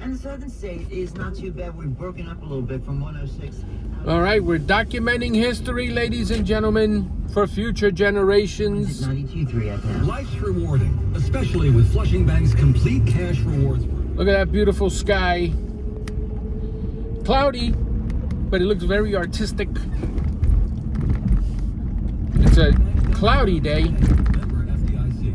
And the southern state is not too bad. We've broken up a little bit from 106. All right, we're documenting history, ladies and gentlemen, for future generations. 92.3 FM. Life's rewarding, especially with Flushing Bank's complete cash rewards. Look at that beautiful sky. Cloudy, but it looks very artistic. It's a cloudy day.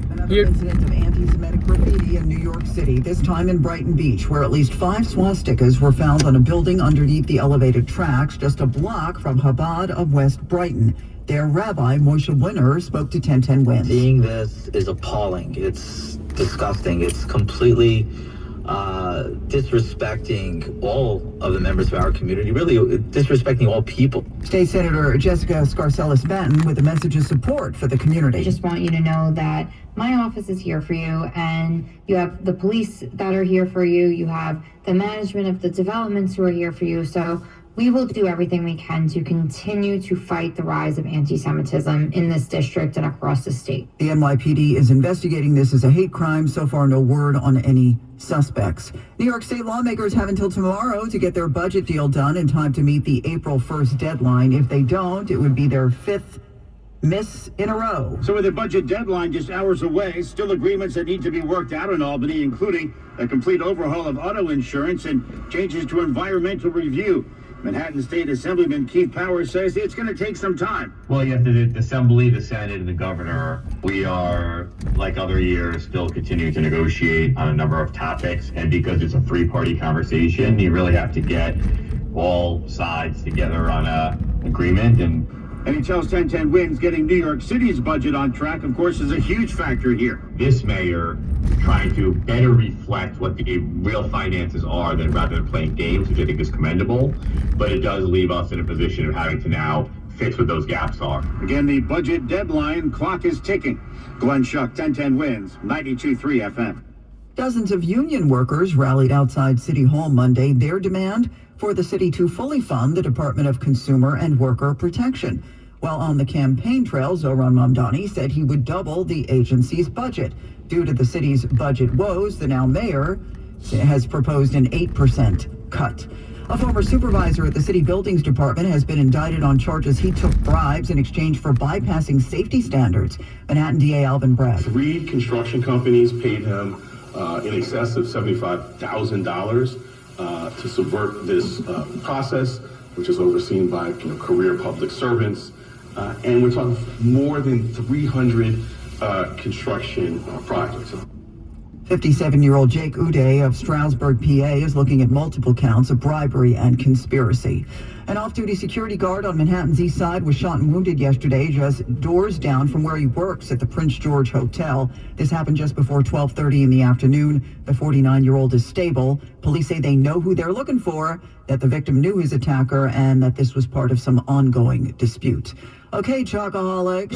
Another incident of anti-Semitic graffiti in New York City, this time in Brighton Beach, where at least 5 swastikas were found on a building underneath the elevated tracks just a block from Chabad of West Brighton. Their rabbi, Moshe Winner, spoke to 1010 Wins. Seeing this is appalling. It's disgusting. It's completely disrespecting all of the members of our community, really disrespecting all people. State Senator Jessica Scarcella-Spanton with a message of support for the community. I just want you to know that my office is here for you, and you have the police that are here for you. You have the management of the developments who are here for you. So we will do everything we can to continue to fight the rise of anti-Semitism in this district and across the state. The NYPD is investigating this as a hate crime. So far, no word on any suspects. New York State lawmakers have until tomorrow to get their budget deal done in time to meet the April 1st deadline. If they don't, it would be their 5th miss in a row. So with the budget deadline just hours away, still agreements that need to be worked out in Albany, including a complete overhaul of auto insurance and changes to environmental review. Manhattan State Assemblyman Keith Powers says it's going to take some time. Well, you have the Assembly, the Senate, and the Governor. We are, like other years, still continuing to negotiate on a number of topics. And because it's a three-party conversation, you really have to get all sides together on an agreement. And he tells 1010 Wins getting New York City's budget on track, of course, is a huge factor here. This mayor trying to better reflect what the real finances are than rather than playing games, which I think is commendable. But it does leave us in a position of having to now fix what those gaps are. Again, the budget deadline clock is ticking. Glenn Schuck, 1010 Wins, 92.3 FM. Dozens of union workers rallied outside City Hall Monday, their demand for the city to fully fund the Department of Consumer and Worker Protection. While on the campaign trail, Zohran Mamdani said he would double the agency's budget. Due to the city's budget woes, the now mayor has proposed an 8% cut. A former supervisor at the city buildings department has been indicted on charges he took bribes in exchange for bypassing safety standards. Manhattan DA Alvin Bragg. 3 construction companies paid him in excess of $75,000 to subvert this process, which is overseen by career public servants. And we're talking more than 300 construction projects. 57-year-old Jake Uday of Stroudsburg, PA, is looking at multiple counts of bribery and conspiracy. An off-duty security guard on Manhattan's east side was shot and wounded yesterday, just doors down from where he works at the Prince George Hotel. This happened just before 12:30 in the afternoon. The 49-year-old is stable. Police say they know who they're looking for, that the victim knew his attacker, and that this was part of some ongoing dispute. Okay, Chocoholics.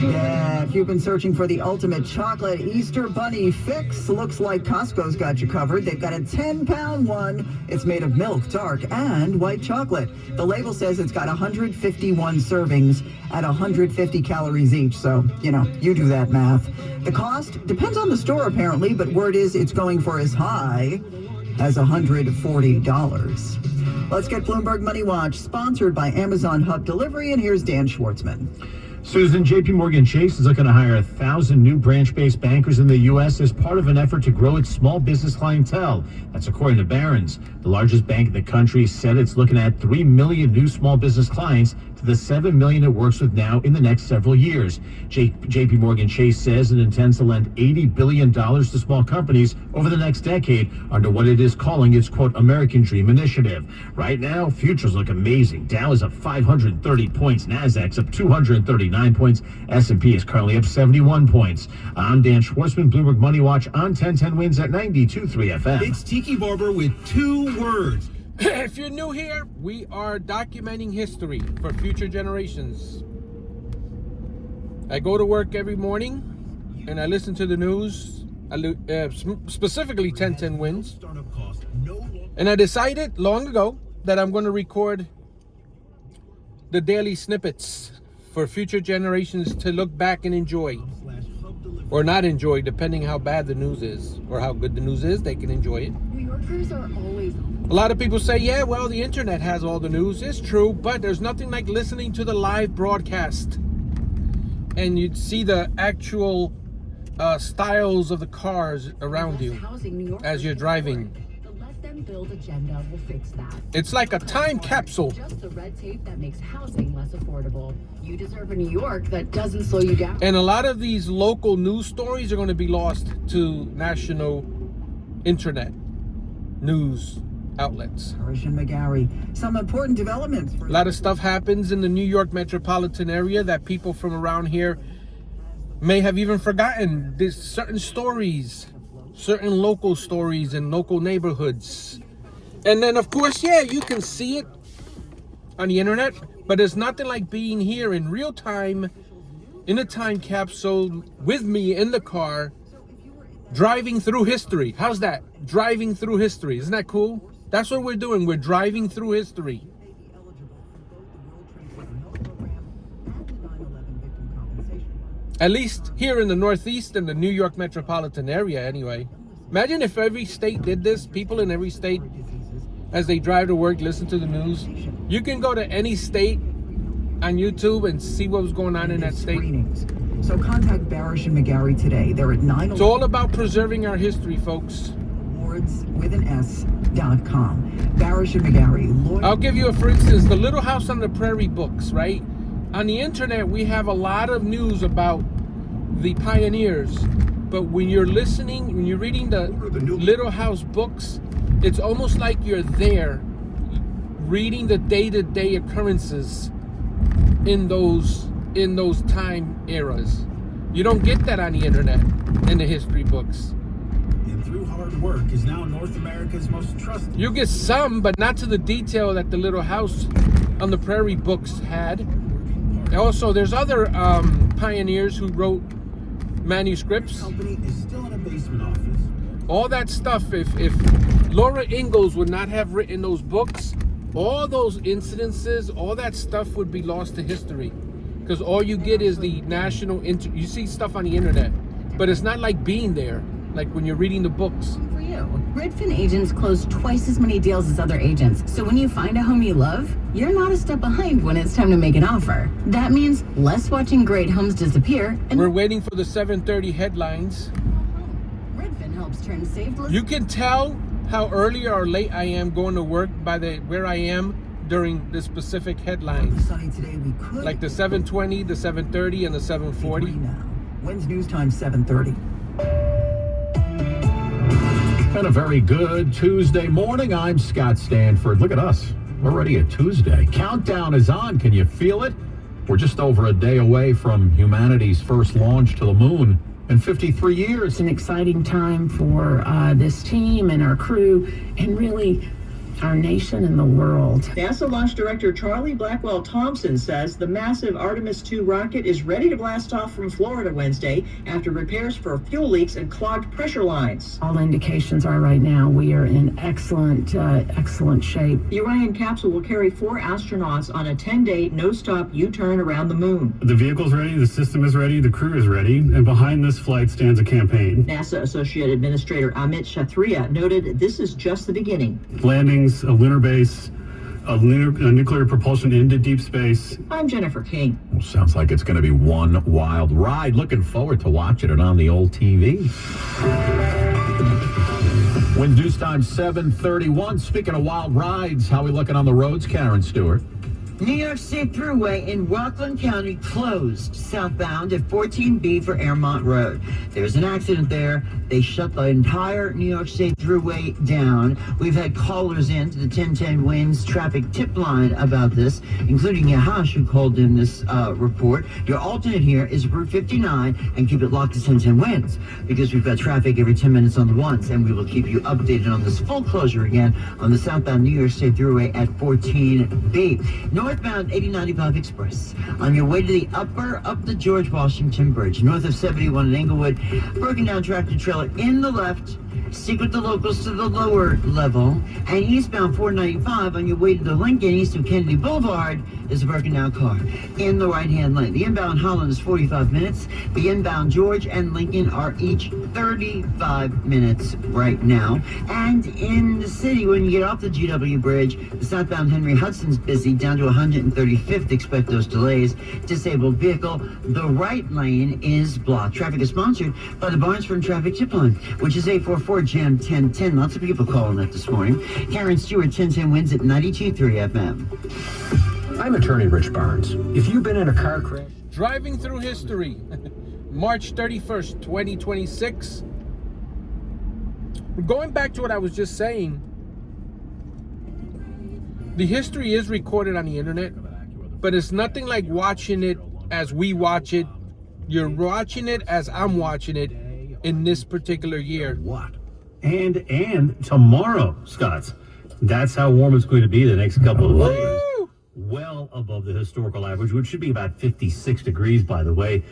Yeah, if you've been searching for the ultimate chocolate Easter bunny fix, looks like Costco's got you covered. They've got a 10-pound one. It's made of milk, dark, and white chocolate. The label says it's got 151 servings at 150 calories each. So, you do that math. The cost depends on the store, apparently, but word is it's going for as high as $140. Let's get Bloomberg Money Watch, sponsored by Amazon Hub Delivery, and here's Dan Schwartzman. Susan, J.P. Morgan Chase is looking to hire 1,000 new branch-based bankers in the U.S. as part of an effort to grow its small business clientele. That's according to Barron's. The largest bank in the country said it's looking at 3 million new small business clients to the 7 million it works with now in the next several years. J.P. Morgan Chase says it intends to lend $80 billion to small companies over the next decade under what it is calling its, quote, American Dream Initiative. Right now, futures look amazing. Dow is up 530 points. NASDAQ's up 239 points. S&P is currently up 71 points. I'm Dan Schwartzman, Bloomberg Money Watch on 1010 Wins at 92.3 FM. It's Tiki Barber with 2 words. If you're new here, we are documenting history for future generations. I go to work every morning and I listen to the news, specifically 1010 Wins. And I decided long ago that I'm going to record the daily snippets for future generations to look back and enjoy. or not enjoy, depending how bad the news is or how good the news is. They can enjoy it. New Yorkers are always on. A lot of people say, yeah, well, the internet has all the news. It's true, but there's nothing like listening to the live broadcast. And you'd see the actual styles of the cars around you as you're driving. The Let Them Build agenda will fix that. It's like a time capsule. Just the red tape that makes housing less affordable. You deserve a New York that doesn't slow you down. And a lot of these local news stories are going to be lost to national internet news outlets. Parrish and McGarry. Some important developments. A lot of stuff happens in the New York metropolitan area that people from around here may have even forgotten. There's certain stories, certain local stories in local neighborhoods. And then, of course, yeah, you can see it on the internet, but there's nothing like being here in real time, in a time capsule, with me in the car, driving through history. How's that? Driving through history. Isn't that cool? That's what we're doing. We're driving through history. At least here in the Northeast and the New York metropolitan area, anyway. Imagine if every state did this. People in every state, as they drive to work, listen to the news. You can go to any state on YouTube and see what was going on in that state. So contact Parrish and McGarry today. They're at 9. It's all about preserving our history, folks. Awards.com. Parrish and McGarry. I'll give you a, for instance, the Little House on the Prairie books, right? On the internet, we have a lot of news about the pioneers, but when you're listening, when you're reading the Little House books, it's almost like you're there reading the day-to-day occurrences in those time eras. You don't get that on the internet in the history books. And through hard work is now North America's most trusted. You get some, but not to the detail that the Little House on the Prairie books had. Also, there's other pioneers who wrote manuscripts. Company is still in a basement office. All that stuff, if Laura Ingalls would not have written those books, all those incidences, all that stuff would be lost to history. Because all you get is the national, you see stuff on the internet, but it's not like being there, like when you're reading the books. For you, Redfin agents close twice as many deals as other agents. So when you find a home you love, you're not a step behind when it's time to make an offer. That means less watching great homes disappear. And we're waiting for the 7:30 headlines. Redfin helps turn saved listings. You can tell how early or late I am going to work by where I am during the specific headlines. Like the 7:20, the 7:30, and the 7:40. When's news time? 7:30. And a very good Tuesday morning. I'm Scott Stanford. Look at us. We're already at Tuesday. Countdown is on. Can you feel it? We're just over a day away from humanity's first launch to the moon in 53 years. It's an exciting time for this team and our crew, and really our nation and the world. NASA launch director Charlie Blackwell Thompson says the massive Artemis II rocket is ready to blast off from Florida Wednesday after repairs for fuel leaks and clogged pressure lines. All indications are right now we are in excellent shape. The Orion capsule will carry 4 astronauts on a 10-day no-stop U-turn around the moon. The vehicle's ready, the system is ready, the crew is ready, and behind this flight stands a campaign. NASA Associate Administrator Amit Kshatriya noted this is just the beginning. Landings, a lunar base, a nuclear propulsion into deep space. I'm Jennifer King. Well, sounds like it's going to be one wild ride. Looking forward to watching it on the old TV. When news time 7:31. Speaking of wild rides, how we looking on the roads, Karen Stewart? New York State Thruway in Rockland County closed southbound at 14B for Airmont Road. There's an accident there. They shut the entire New York State Thruway down. We've had callers in to the 1010 Winds traffic tip line about this, including Yahash, who called in this report. Your alternate here is Route 59, and keep it locked to 1010 Winds, because we've got traffic every 10 minutes on the ones, and we will keep you updated on this full closure again on the southbound New York State Thruway at 14B. Northbound 8095 Express on your way to the up the George Washington Bridge, north of 71 in Englewood. Broken down tractor trailer in the left Secret the locals to the lower level. And eastbound 495 on your way to the Lincoln east of Kennedy Boulevard is a broken down car in the right-hand lane. The inbound Holland is 45 minutes. The inbound George and Lincoln are each 35 minutes right now. And in the city, when you get off the GW Bridge, the southbound Henry Hudson's busy down to 135th. Expect those delays. Disabled vehicle. The right lane is blocked. Traffic is sponsored by the Barnesford Traffic Tip Line, which is 844-JAM-1010. Lots of people calling that this morning. Karen Stewart, 1010 wins at 92.3 FM. I'm attorney Rich Barnes. If you've been in a car crash... Driving through history. March 31st, 2026. Going back to what I was just saying, the history is recorded on the internet, but it's nothing like watching it as we watch it. You're watching it as I'm watching it in this particular year. What? And tomorrow, Scott. That's how warm it's going to be the next couple of days. Well above the historical average, which should be about 56 degrees, by the way.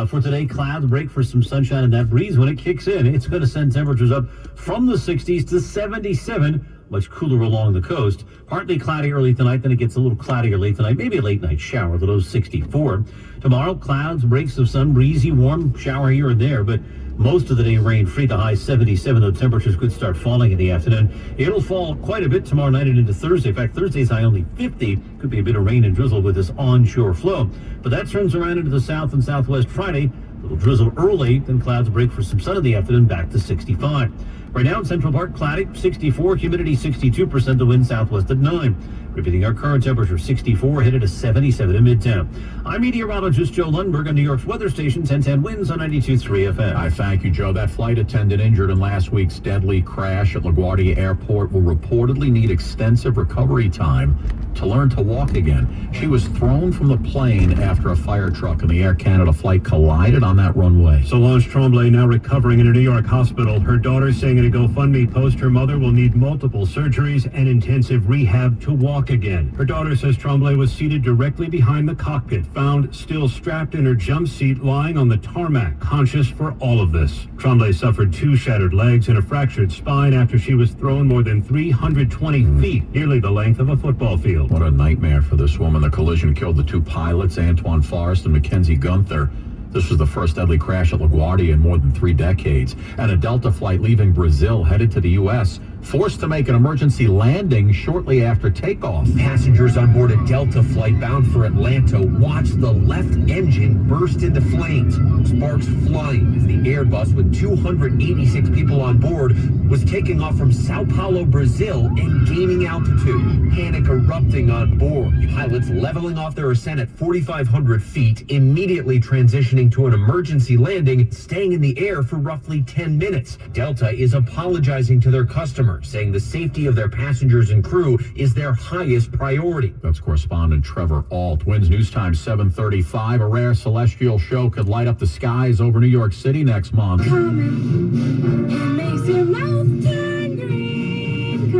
For today, clouds break for some sunshine, and that breeze, when it kicks in, it's going to send temperatures up from the 60s to 77, much cooler along the coast. Partly cloudy early tonight, then it gets a little cloudier late tonight, maybe a late night shower, the low 64. Tomorrow, clouds, breaks of sun, breezy, warm shower here and there, but most of the day rain-free, the high 77, though temperatures could start falling in the afternoon. It'll fall quite a bit tomorrow night and into Thursday. In fact, Thursday's high only 50. Could be a bit of rain and drizzle with this onshore flow. But that turns around into the south and southwest Friday. A little drizzle early, then clouds break for some sun in the afternoon, back to 65. Right now in Central Park, cloudy, 64, humidity 62%, the wind southwest at 9. Repeating our current temperature, 64, headed to 77 in Midtown. I'm meteorologist Joe Lundberg on New York's weather station, 1010 winds on 92.3 FM. I thank you, Joe. That flight attendant injured in last week's deadly crash at LaGuardia Airport will reportedly need extensive recovery time to learn to walk again. She was thrown from the plane after a fire truck in the Air Canada flight collided on that runway. Solange Tremblay now recovering in a New York hospital. Her daughter saying in a GoFundMe post her mother will need multiple surgeries and intensive rehab to walk again. Her daughter says Tremblay was seated directly behind the cockpit, found still strapped in her jump seat, lying on the tarmac, conscious for all of this. Tremblay suffered 2 shattered legs and a fractured spine after she was thrown more than 320 feet, nearly the length of a football field. What a nightmare for this woman. The collision killed the 2 pilots, Antoine Forrest and Mackenzie Gunther. This was the first deadly crash at LaGuardia in more than 3 decades. And a Delta flight leaving Brazil headed to the U.S. forced to make an emergency landing shortly after takeoff. Passengers on board a Delta flight bound for Atlanta watched the left engine burst into flames. Sparks flying as the Airbus with 286 people on board was taking off from Sao Paulo, Brazil, and gaining altitude. Panic erupting on board. Pilots leveling off their ascent at 4,500 feet, immediately transitioning to an emergency landing, staying in the air for roughly 10 minutes. Delta is apologizing to their customers, saying the safety of their passengers and crew is their highest priority. That's correspondent Trevor Alt. Winds News Time 7:35. A rare celestial show could light up the skies over New York City next month. It makes your mouth turn green.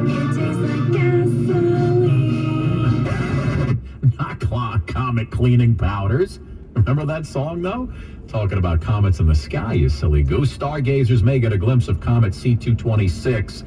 It tastes like gasoline. Not Comet cleaning powders. Remember that song, though? Talking about comets in the sky, you silly goose. Stargazers may get a glimpse of Comet C226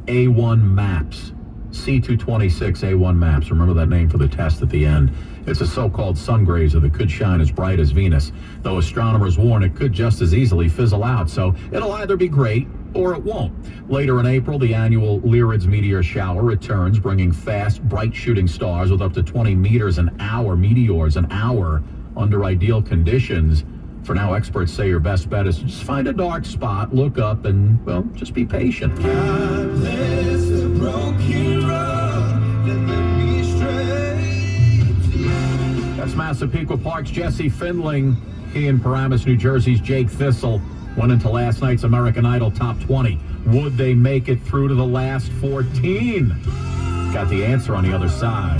A1 Maps. C226 A1 Maps. Remember that name for the test at the end. It's a so-called sun grazer that could shine as bright as Venus, though astronomers warn it could just as easily fizzle out, so it'll either be great or it won't. Later in April, the annual Lyrids meteor shower returns, bringing fast, bright shooting stars with up to 20 meters an hour, meteors an hour, under ideal conditions. For now, experts say your best bet is just find a dark spot, look up, and, well, just be patient. God bless the broken road that led me straight. That's Massapequa Park's Jesse Findling. He and Paramus, New Jersey's Jake Thistle went into last night's American Idol Top 20. Would they make it through to the last 14? Got the answer on the other side.